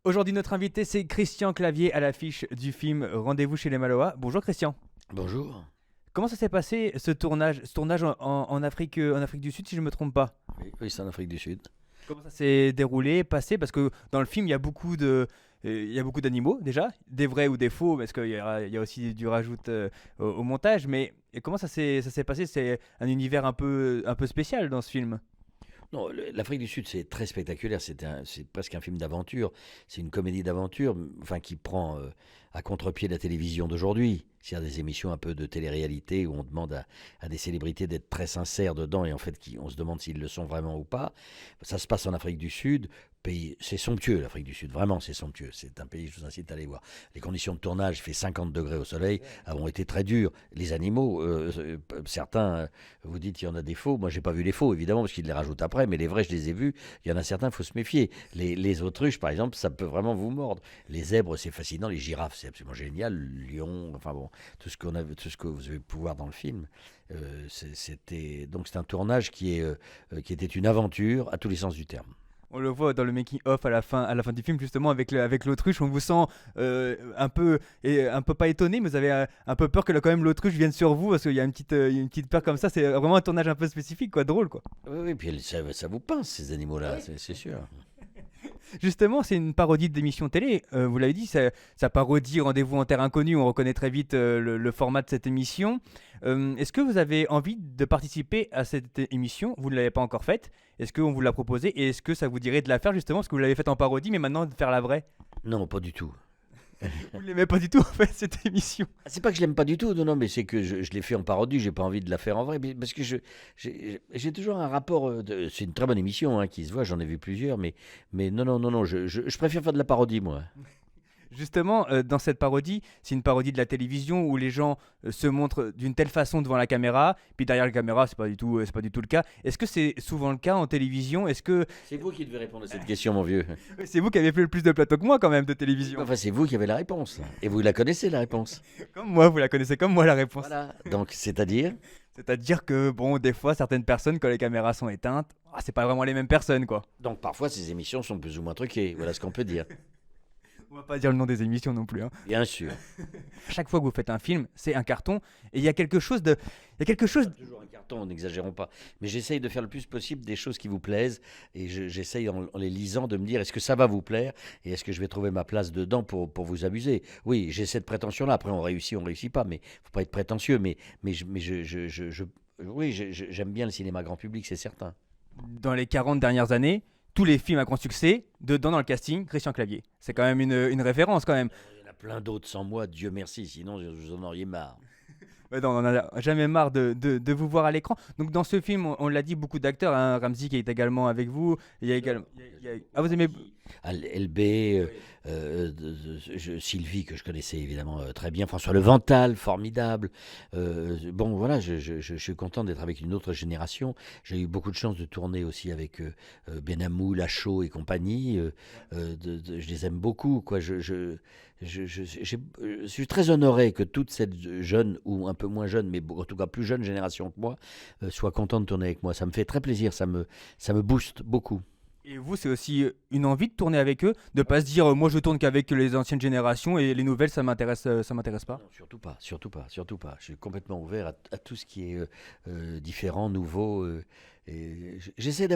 Aujourd'hui, notre invité, c'est Christian Clavier à l'affiche du film Rendez-vous chez les Malois. Bonjour Christian. Bonjour. Comment ça s'est passé ce tournage en Afrique du Sud, si je ne me trompe pas? Oui, oui, c'est en Afrique du Sud. Comment ça s'est déroulé, passé? Parce que dans le film, il y a beaucoup d'animaux déjà, des vrais ou des faux, parce qu'il y a aussi du rajout au montage. Mais et comment ça s'est passé? C'est un univers un peu spécial dans ce film. Non, l'Afrique du Sud, c'est très spectaculaire. C'est presque un film d'aventure. C'est une comédie d'aventure, enfin, qui prend à contre-pied la télévision d'aujourd'hui. C'est-à-dire des émissions un peu de télé-réalité où on demande à des célébrités d'être très sincères dedans et en fait, on se demande s'ils le sont vraiment ou pas. Ça se passe en Afrique du Sud. Pays, c'est somptueux, l'Afrique du Sud. Vraiment, c'est somptueux. C'est un pays, je vous incite à aller voir. Les conditions de tournage, il fait 50 degrés au soleil, ont été très dures. Les animaux, certains, vous dites il y en a des faux. Moi, j'ai pas vu les faux, évidemment, parce qu'ils les rajoutent après, mais les vrais, je les ai vus. Il y en a certains, il faut se méfier. Les autruches, par exemple, ça peut vraiment vous mordre. Les zèbres, c'est fascinant. Les girafes, c'est absolument génial. Le lion, enfin bon, tout ce que vous avez pu voir dans le film. C'est un tournage qui était une aventure à tous les sens du terme. On le voit dans le making of à la fin du film, justement avec l'autruche. On vous sent un peu pas étonné, mais vous avez un peu peur que quand même l'autruche vienne sur vous, parce qu'il y a une petite peur comme ça. C'est vraiment un tournage un peu spécifique, quoi, drôle, quoi. Oui, oui, puis ça vous pince, ces animaux-là, c'est sûr. Justement, c'est une parodie d'émission télé. Vous l'avez dit, ça parodie Rendez-vous en terre inconnue. On reconnaît très vite le format de cette émission. Est-ce que vous avez envie de participer à cette émission? Vous ne l'avez pas encore faite. Est-ce qu'on vous l'a proposé? Et est-ce que ça vous dirait de la faire, justement, parce que vous l'avez faite en parodie, mais maintenant de faire la vraie? Non, pas du tout. Vous ne l'aimez pas du tout, en fait, cette émission. C'est pas que je l'aime pas du tout, non, non, mais c'est que je l'ai fait en parodie, j'ai pas envie de la faire en vrai, parce que j'ai toujours un rapport. C'est une très bonne émission hein, qui se voit, j'en ai vu plusieurs, mais non, non, non, non, je préfère faire de la parodie, moi. Justement, dans cette parodie, c'est une parodie de la télévision où les gens se montrent d'une telle façon devant la caméra, puis derrière la caméra, c'est pas du tout le cas. Est-ce que c'est souvent le cas en télévision? Est-ce que C'est vous qui devez répondre à cette question, mon vieux. c'est vous qui avez fait le plus de plateaux que moi, quand même, de télévision? Enfin, c'est vous qui avez la réponse, et vous la connaissez, la réponse. Comme moi, vous la connaissez comme moi, la réponse. Voilà. Donc, c'est-à-dire. C'est-à-dire que, bon, des fois, certaines personnes, quand les caméras sont éteintes, c'est pas vraiment les mêmes personnes, quoi. Donc, parfois, ces émissions sont plus ou moins truquées, voilà ce qu'on peut dire. On va pas dire le nom des émissions non plus, hein. Bien sûr. À chaque fois que vous faites un film, c'est un carton, et il y a quelque chose de. Il y a quelque chose. Toujours un carton, n'exagérons pas. Mais j'essaye de faire le plus possible des choses qui vous plaisent. Et j'essaye en les lisant de me dire est-ce que ça va vous plaire et est-ce que je vais trouver ma place dedans pour vous amuser. Oui, j'ai cette prétention-là. Après, on réussit pas. Mais faut pas être prétentieux. Oui, j'aime bien le cinéma grand public, c'est certain. Dans les 40 dernières années, tous les films à grand succès, dedans dans le casting, Christian Clavier. C'est quand même une référence, quand même. Il y en a plein d'autres sans moi, Dieu merci. Sinon, vous en auriez marre. Ouais, non, on en a jamais marre de vous voir à l'écran. Donc dans ce film, on l'a dit, beaucoup d'acteurs, hein. Ramsey qui est également avec vous. Il y a également. Ah, vous aimez. LB, Sylvie, que je connaissais évidemment très bien, François Levental, formidable. Bon, voilà, je suis content d'être avec une autre génération. J'ai eu beaucoup de chance de tourner aussi avec Benamou, Lachaud et compagnie. Je les aime beaucoup, quoi. Je suis très honoré que toute cette jeune, ou un peu moins jeune, mais en tout cas plus jeune génération que moi, soit contente de tourner avec moi. Ça me fait très plaisir, ça me booste beaucoup. Et vous, c'est aussi une envie de tourner avec eux, de pas se dire moi je tourne qu'avec les anciennes générations et les nouvelles ça m'intéresse pas. Non, surtout pas, surtout pas, surtout pas. Je suis complètement ouvert à tout ce qui est différent, nouveau. Et j'essaie de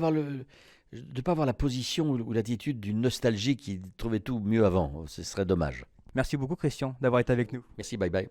pas avoir la position ou l'attitude d'une nostalgie qui trouvait tout mieux avant. Ce serait dommage. Merci beaucoup Christian d'avoir été avec nous. Merci, bye bye.